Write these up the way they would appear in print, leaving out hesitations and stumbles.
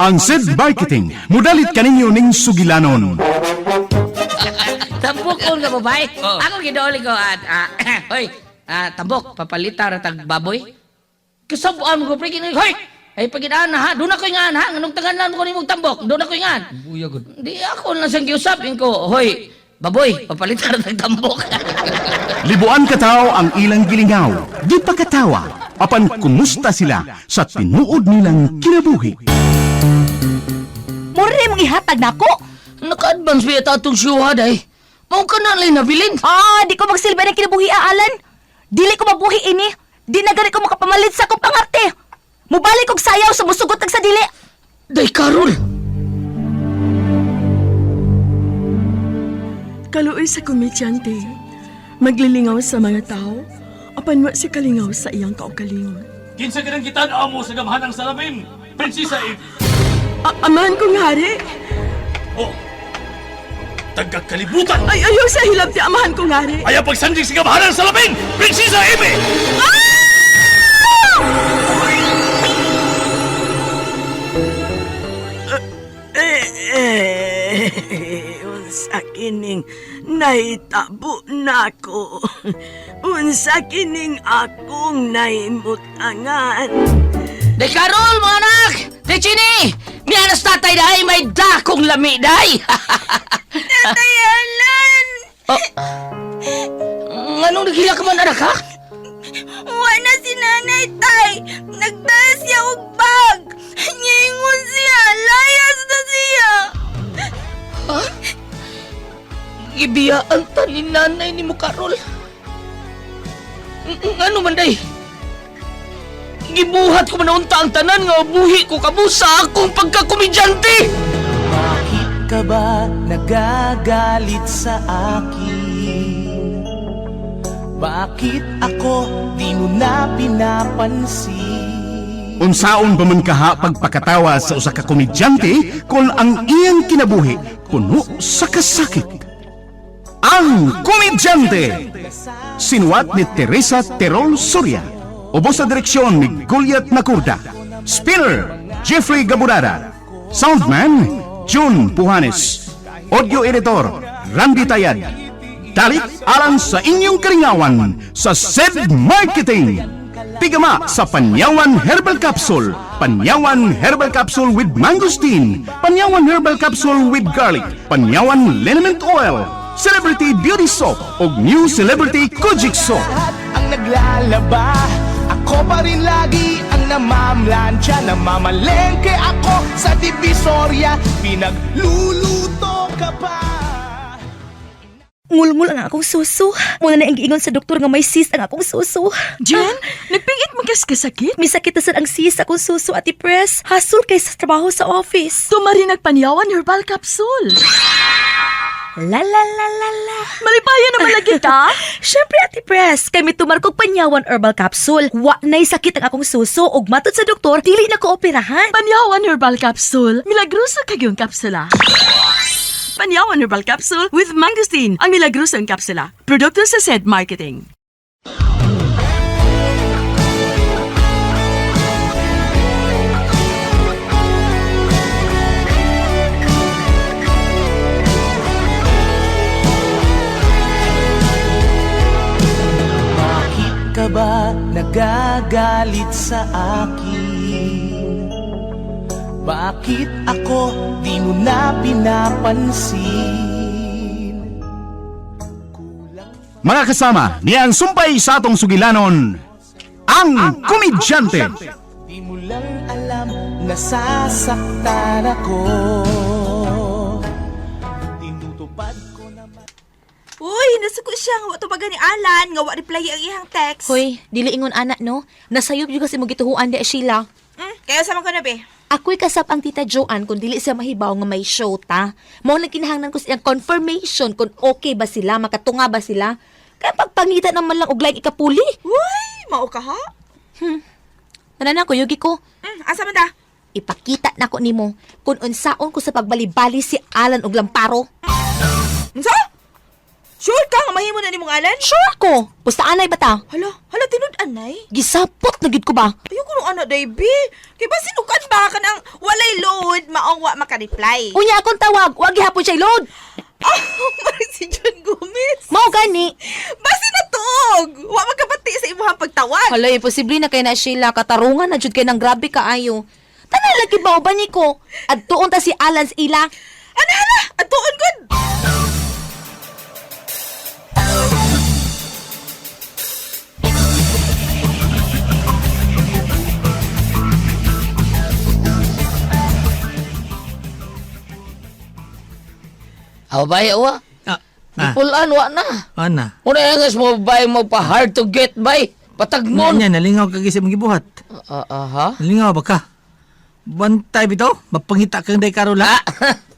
Ang Sid Marketing, mudalit kaninyo ning sugilanon. Tambok ko nga babae. Oo. Ako gidauli ko at hoy, tambok papalita ra tag baboy. Kasabuan mo ko pre kini hoy. Ay pagidaan na ha, doon ako ingan ha, nganong tanganan ko nimong tambok, doon ako ingan. Buya gud. Di ako lang siyang giusapin ko, hoy, baboy, papalita ra tag tambok. Libuan katao ang ilang gilingaw, di pa katawa, apan kumusta sila sa tinuod nilang kinabuhi. Mura rin mong ihatag na ako. Naka-advance ba ito itong syuha day? Mau ka na lang nabilin. Di ko magsilbi ng kinabuhi, Alan. Dili ko mabuhi ini. Di na gani ko makapamalit sa akong pangarte. Mubalik kog sayaw sa musugot sa dili. Day, Carol! Kaluoy sa komedyante, maglilingaw sa mga tao, apan wa si kalingaw sa iyang kaugalingon. Kinsa ganang gitan-aw mo sa gamhanang salamin, Prinsesa Eve. Amahan kong hari, Oh, tagakalibutan! ay ayaw sa hilab ti amahan kong hari. Ayaw pagsandig sa gamhanang salamin, Prinsesa Eve! Unsa kining naitabo nako. Unsa kining akong naimutangan. Day, Carol, mga anak! Day, Chini! Miyanas tatay dahi, may dakong lami dahi! Tatay Alan! Anong naghila ka man, anak, ha? Wala si nanay, tay. Nagdala siya og bag. Nyingon siya. Layas na siya. Ha? Ibiyaan ta ni nanay ni mo, Carol. Ano man, day? Gibuhat ko manaunta ang tanan nga buhi ko kabusa akong pagkakomedyante! Bakit ka ba nagagalit sa akin? Bakit ako di mo na pinapansin? Unsaon ba man kaha pagpakatawa sa usa ka komedyante kung ang iyang kinabuhi puno sa kasakit? Ang Komedyante! Sinuwat ni Teresa Terol Soria. Ubos sa direksyon ni Goliath Macurda. Spinner, Jeffrey Gaburada. Soundman, June Puhanes. Audio editor, Randy Tayad. Dalit alang sa inyong karingawan sa Sid Marketing. Pigama sa Panyawan Herbal Capsule. Panyawan Herbal Capsule with Mangosteen. Panyawan Herbal Capsule with Garlic. Panyawan Liniment Oil. Celebrity Beauty Soap o New Celebrity Kojic Soap. Lahat ang naglalaba, ako pa rin lagi ang namamlansya. Namamalengke ako sa Divisoria, pinagluluto ka pa. Ngul-ngul ang akong suso. Muna na ang giingon sa doktor nga may cyst ang akong suso. Jen, nagpingit mo kas kasakit? May sakit na sad ang cyst akong suso, Ate Pres. Hasul kay sa trabaho sa office. Tumari nagpanyawan herbal capsule. La la la la la. Malipaya naman lagi ka? Syempre, Ate Pres, kay may tumarkog Panyawan Herbal Capsule. Wa na'y sakit ang akong suso ug matod sa doktor, dili na ko operahan. Panyawan herbal capsule. Milagroso kagyong kapsula. Panyawan herbal capsule with mangosteen. Ang milagrosong kapsula. Produkto sa Sid Marketing. Bakit ka ba nagagalit sa akin? Bakit ako di mo na pinapansin? Mga kasama, niyang sumpay sa atong sugilanon, ang Komedyante. Di mo lang alam, nasasaktan ako. Tinutupad ko naman. Uy, nasuko siya nga wato baga ni Alan nga wa reply ang iyang text. Hoy, dili ingon anak no. Nasayop jud kasi mo gituhuan di Sheila. Kaya sama ko na be. Ako'y kasap ang tita Joanne kung dili siya mahibaw nga may show ta. Mao na kinahanglan ko siyang confirmation kung okay ba sila, makatunga ba sila. Kaya pagpangita naman lang og like ikapuli. Uy, mao ka ha? Nanana ko yugi ko. Asa man da? Ipakita na ko nimo kung unsaon ko sa pagbali-bali si Alan og Lamparo. Unsa? Sure ka nga mahimo na ni mong Alan? Sure ko. Basta anay ba ta? Hala, tinud anay. Gisapot na gid ko ba? Ayoko nung anak, Davey. Kaya ba sinukan ba ka ng walay load, maong wa maka-reply? Unya akong tawag, wag gihapon siya load. Ah, parang si John Gomez. Mao gani. Basi na tuog. Wa magkapati sa imuhang pagtawag. Hala, imposible na kay na Sheila katarungan na jud kay nang grabe kaayo. Tanay lagi ba ba ni ko? Adtuon ta si Alan sa ila. Hala, atuon good. Aw bay wa. Pulan wa na. Ana. Una yangas mo bay mo pa hard to get bay. Patagmon. Nya nalingaw ka gisi mong gibuhat. Aha. Nalingaw ba ka? Bantay bitaw, mapangita kang day karol ha.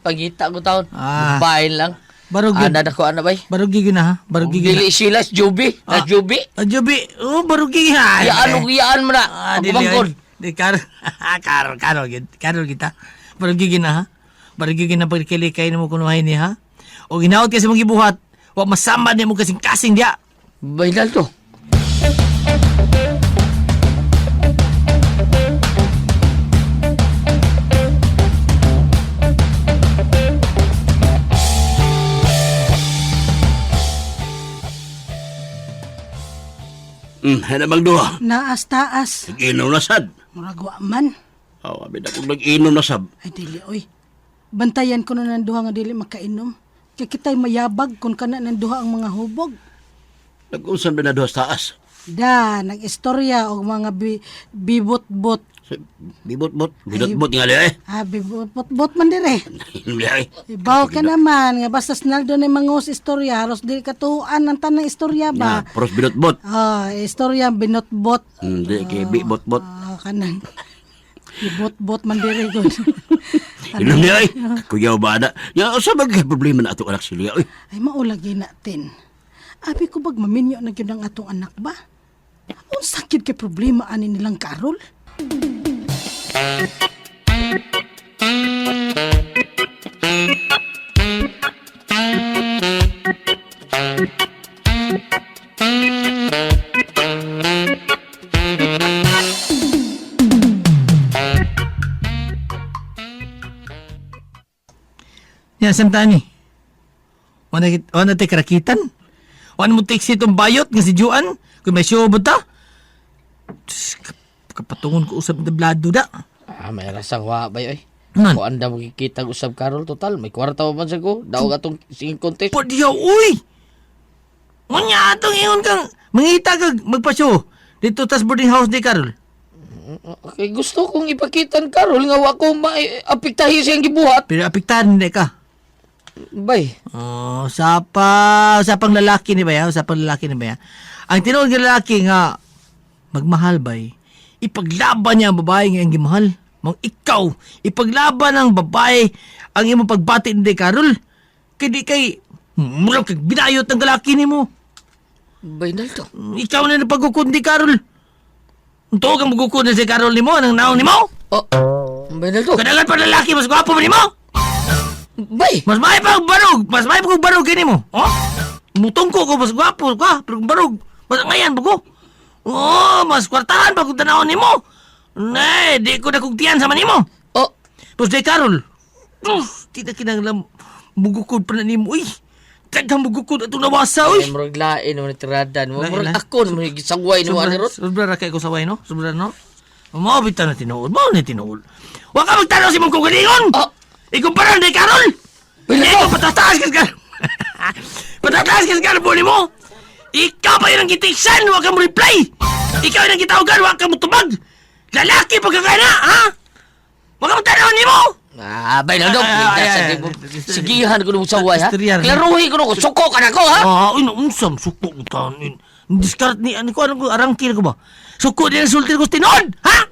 Pagita ko taon. Ah. Bayin lang. Barog yun. Ana na ko ana bay. Barog gigi na ha. Barog gigi na. Dili sila Juby. Na Juby. Jubi, barog gigi ha. Yaan mo na. Pagmangkon. Di karol kita. Barog gigi na ha. Barog gigi na pagkilikay na mo kunuhay ni ha. O ginaot kasi mong gibuhat, wa masama niya mo kasing-kasing diya. Bailal to. Hana bang duha? Naas taas. Nag-inom na sad. Muragwa man. Oh, abi na kung nag-inom na sab. Ay dili oy. Bantayan ko na ng duha nga dili makainom. Kaya kita'y mayabag kung kana ng duha ang mga hubog. Nag-unsan ba na duha sa taas? Da, nag-istorya og mga bibot-bot. Bibot-bot nga liya eh. Bibot-bot man dire. Inom liya eh. Ibaw ka naman nga basta snaldo na mga istorya halos dili katuan ang tanang istorya ba. Pros binot-bot. Istorya binot-bot. Hindi, kaya bibot-bot. Kanang bibot-bot man dire gud. Inom liya eh. Kuya ba na? Yan, sa bagay problema na atong anak si Liya eh. Ay maulagi natin. Abi ko bag maminyo na gyud ang atong anak ba? Unsa sakit kay problema ani nilang Carol? Yan, samtaan ni. Wana te karakitan? Wana mo tiksi itong bayot nga si Juan? Kung may show ba ta? Kapatungon ko usap na blado da. May rasang wa bay oy. Man. Kung anda makikita usab Karol total, may kwarta pa man sa ko. Daog atong singing contest. Padiyaw, uy! Munya atong ingon kang mangita kag magpasyo. Dito tas boarding house ni Carol. Okay, gusto kong ipakitan Karol nga wa ko maapektahi siyang gibuhat. Pero apiktahan hindi ka. Bay. Oh, usapang lalaki ni Baya, usapang lalaki ni Baya. Ang tinuod ng lalaki nga magmahal bay, ipaglaban niya ang babae nga ang gimahal. Mang ikaw, ipaglaban ang babae ang imong pagbati ni Carol. Kay di kay murag kag binayot ng lalaki nimo. Bay nalto. Ikaw na napagkukundi Carol. Unto kang magkukundi si Carol nimo nang naong nimo. Oh. Bay nalto. Kadalan pa lalaki mas gwapo man nimo. Bay. Mas may pag barog, mas may pag barog kini mo. Oh? Mutungko ko mas gwapo ka, pero barog. Mas ngayon bago. Oh, mas kwartahan pag tanawon nimo. Nay, di ko na kugtiyan sa manimo. Oh. Tapos day Carol. Di na kinanglam mugukod pa na nimo. Uy, taghang mugukod atong nawasa. Ay, Uy. murag lain mo ni tiradan mo. Lain, Murag lain. ako mo gisagway no ani ron. Sobra ra kay ko saway no? Sobra no? Mabita na tinuod. Mao na tinuod. Wa ka magtanaw si mong kugalingon. Oh. Ikumparan day Carol. Ikaw patataas ka Carol. Patataas ka Carol po mo. Ikaw pa yun ang gitiksan. Wa ka mo reply. Ikaw yun ang gitawagan. Wa ka mo tubag. Lalaki pagkakana, ha? Wa ka magtanaw ni mo. Bay nalto. Sigihan ko nung saway ha. Istorya rin. Klaruhi ko nung suko ka na ko ha. Unsam suko utan. Discard ni ano ko arangkil ko ba? Suko din ang sulti ko tinod, ha?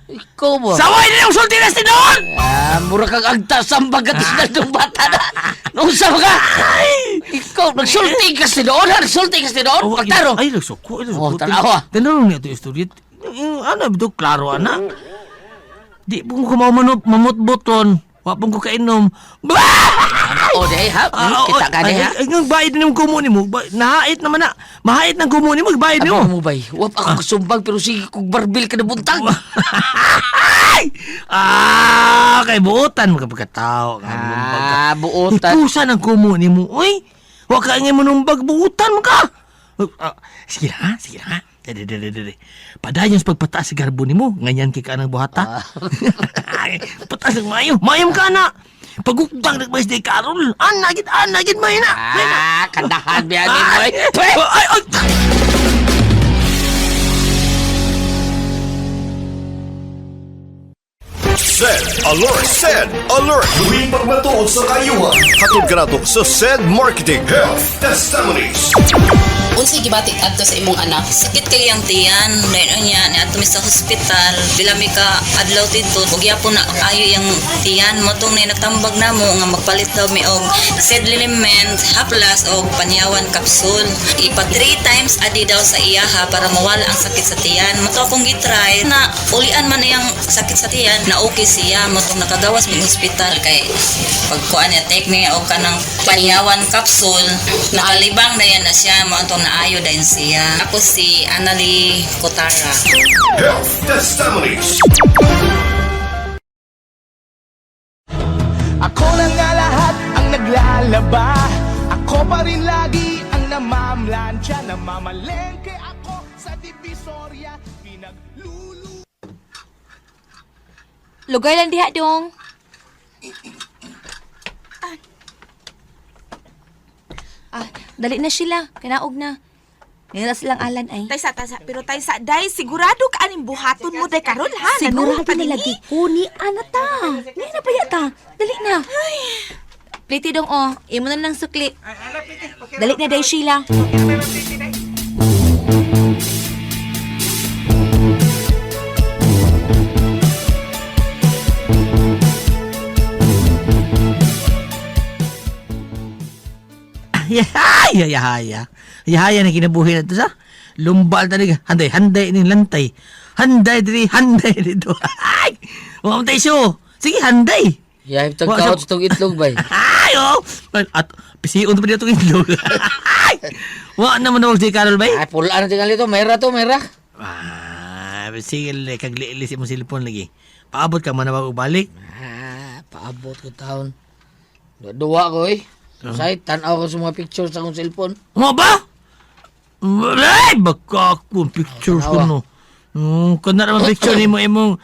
Ikaw ba? Saway din ang sulti na tinod. Mura kang agta sambag gatis na itong bata na. Nung sa ka? Ikaw, nagsulti ka si doon ha? Nagsulti ka si doon? Pagtaro. Ay, nagsuko. Oh, tanawa. Tanong niya ito yung story. Ano, ito, klaro, anak. Di po ko mamutboton. Wa po ko kainom. Bah! Oo, day, ha? Kita ka, day, ha? Ay, ang bayad na ng kumo ni mo. Nahait naman na. Mahait ng kumo ni mo. Bayad ni mo. Ano mo, bay? Wap ako sumbag, pero sige kong barbil ka na buntag. Kay buutan mo kapag katao. Buutan. Itusan ang kumo ni mo. Uy, huwag ka ngay manumbag. Buutan mo ka. Sige na, sige na. Dede. Padayon sa pagpataas sa garbo ni mo. Ganyan kay ka ng buhata. Pataas ng mayo. Mayam ka na. Pagukdang nagmais day Carol. Anagid mayo na. Kandahan biyanin mo, eh. Ay. Sed Alert! Huwing pagmatuod sa kayuhan. Hatod ka nato sa Sed Marketing Health Testimonies. Unsay gibatik adto sa imong anak? Sakit kay ang tiyan, dayon niya ni adto sa hospital. Bila mi ka adlaw dito, ug yapon na ayo yang tiyan mo tong nagtambag namo nga magpalit daw mi og Sed Liniment, haplas og panyawan kapsul. Ipa 3 times adi daw sa iyaha para mawala ang sakit sa tiyan. Mo to akong gitry na ulian man iyang sakit sa tiyan na okay siya mo tong nakagawas mi hospital kay pagkuan niya take mi og kanang panyawan kapsul nakalibang dayan na siya mo antong naayo din siya. Ako si Anali Kotara. Health Testimonies. Ako na nga lahat ang naglalaba. Ako pa rin lagi ang namamlansya. Namamalengke ako sa Divisoria. Pinaglulu. Lugar lang diha dong. Dali na sila. Kinaog na. Ngayon na silang alan ay. Taysa, pero taysa, day, sigurado ka aning buhaton mo, day, Karol, ha? Sigurado Nanuha na lagi ko ni Anata. Ngayon na pa yata. Dali na. Pliti dong, oh. Imo na lang sukli. Dali na, day, Sheila. Yahaya na kinabuhi na ito sa lumbal talaga. Handay ning lantay. Handay dito. Ay! Huwag tayo siyo. Sige, handay. Yay, tagkaot sa itong itlog, bay. Ay, oh! At pisiyon pa dito itong itlog. Ay! Huwag naman na huwag si Carol, bay. Ay, pula na tinggal ito. Mayra to, mayra. Sige, kagliilis mo silipon lagi. Paabot ka man na balik. Paabot ko taon. Duwa ko, eh. Say, tanaw ko sa mga pictures sa akong cellphone. Mo ba? Ay, baka ako pictures ko no. Kung na naman picture ni mo imong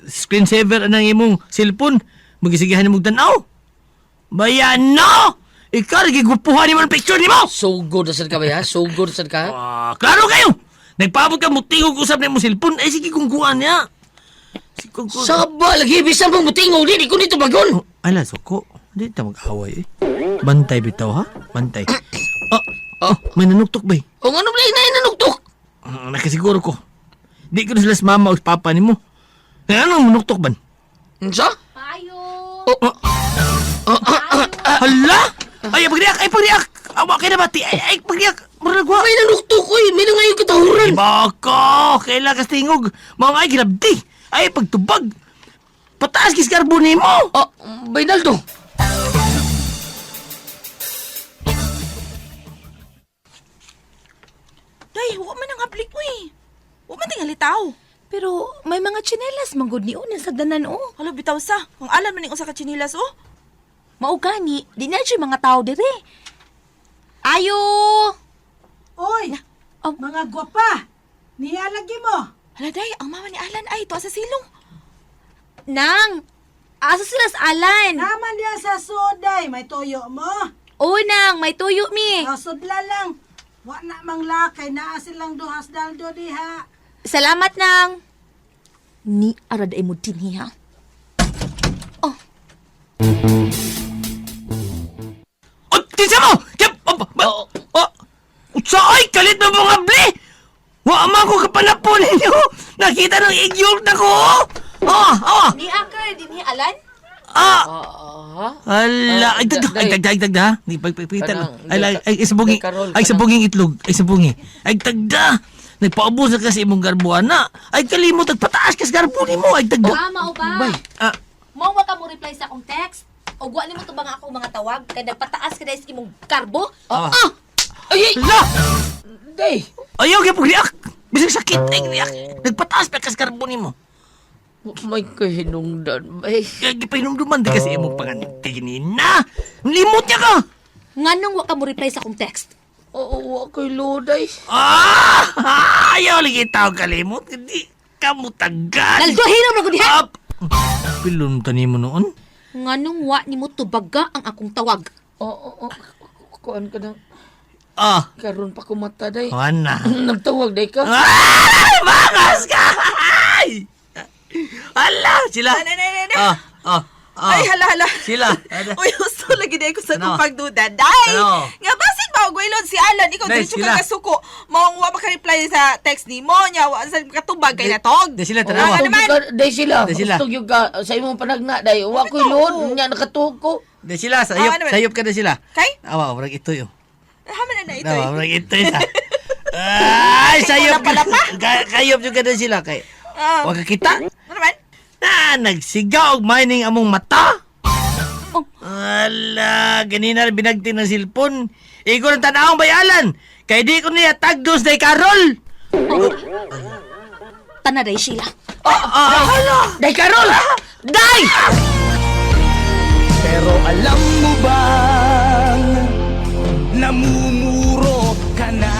screensaver anang imong cellphone, magisigihan ni mong tanaw. Bayan no! Ikaw, nagigupuhan ni mo ang picture ni mo! So good asad ka ba, ha? So good asad ka? Klaro kayo! Nagpaabot ka mutingog usap na imong cellphone, ay sige kung kuhan niya. Saba, lagi, bisan pang mutingog, di ko dito bagon. Ay, lasoko. Hindi na mag-away eh. Bantay bitaw ha? Bantay. May nanuktok ba eh? O ano ba na nanuktok? Nakasiguro ko. Di ko na sila sa mama o papa ni mo. Anong manuktok ba? Sa? Payo! Hala! Ay, pagriak! Awa kayo na ba? Ay, pagriak! Maragwa! May nanuktok ko eh. May nangayon katahuran. Bako! Kaila kas tingog. Mga ay, ginabdi. Ay, pagtubag. Pataas kis karbo ni mo. Bainaldo. Day, huwag man ang hablik mo, eh. Huwag man tingali tao. Pero may mga tsinelas manggod ni una sa danan oh. Hala, bitaw sa. Kung alam man yung usa ka chinilas, oh. Maugani, di na siya mga tao dire. Ayo! Oy! Mga gwapa! Niyalagi mo! Hala, day, ang mama ni Alan ay ito sa silong. Nang! Asa sila sa alan? Naman niya sa suday, may toyo mo. Oo, Nang, may tuyo mi. Sudla lang. Wa na mang lakay, naa silang duhas daldo diha. Salamat, Nang. Ni arad ay mo din ha. Tinsa mo! Utsaoy! Kalit na mga bli! Wa man ko kapanapon ninyo! Nakita ng igyog na ko! Ni Akar, di ni Alan? Hala! Ay, tagda! Pagpita lang. Ay, sabunging itlog. Ay, sabungi. Ay, tagda! Nagpaubos na kasi imong garbuan na. Ay, kalimot, nagpataas kasi garbo ni mo. Ay, tagda. Mao ba? Mo wa ka mo reply sa akong text? ugwa nimo to bang ako mga tawag kay nagpataas ka dahil sa imong karbo? Ay! La! Day! Ayaw kaya pag-react! Bisag sakit ay react. Nagpataas pa kas karbo nimo. May kahinungdan, bay. Kaya gipahinumduman di kasi imong panganiti na. Limot niya ka! Nganong wa ka mo reply sa akong text? Oo, ako'y loday. Ayaw lagi tao kalimot. Hindi ka mo tagal. Nalduhin mo gud diha. Pilon tani mo noon? Nganong wa nimo tubaga ang akong tawag? Oo. Kuan ka na. Karon pa kumata, day. Ana. Nagtawag, day ka. Bakas ka! Hala, sila. Ay, hala. Sila. Uy, gusto lagi na ko sa Ano? kong pagduda. Day! Ano? Nga basin ba, Gwailon, si Alan, ikaw Day, dito sila. ka kasuko. Mawang wa maka-reply sa text ni mo, niya, wa sa katubag kay natog. Day sila, Ano tanawa. naman? Day sila. Day sila. Gusto yung ka sa imong panagna, day. Wa ko'y load. Nya nakatuko. Day sila, sayop, Ano ba? sayop ka na sila. Kay? Awa, marag ito yun. Haman na ito. Awa, marag ito yun. Ay, sayop ka. Kayop juga na sila. Kay, wag ka kita. Ano naman? Nagsigaw, mining among mata. Ala, ganina binagti ng silpon. Iko ng tanawang bayalan. Kay di ko niya tagdos day Carol. Tana day Sheila. Day, Carol! Day! Pero alam mo bang namumuro ka na?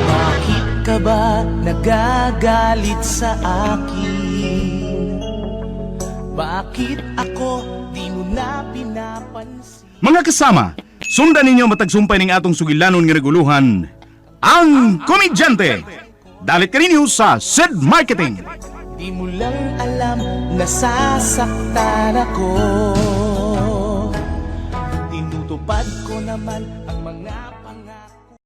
Bakit ka ba nagagalit sa akin? Bakit ako di mo na pinapansin? Mga kasama, sundan ninyo matagsumpay ning atong sugilanon nga reguluhan, ang komedyante. Dalit kaninyo sa SED Marketing. Di mo lang alam, nasasaktan ako. Tinutupad ko naman ang mga pangako.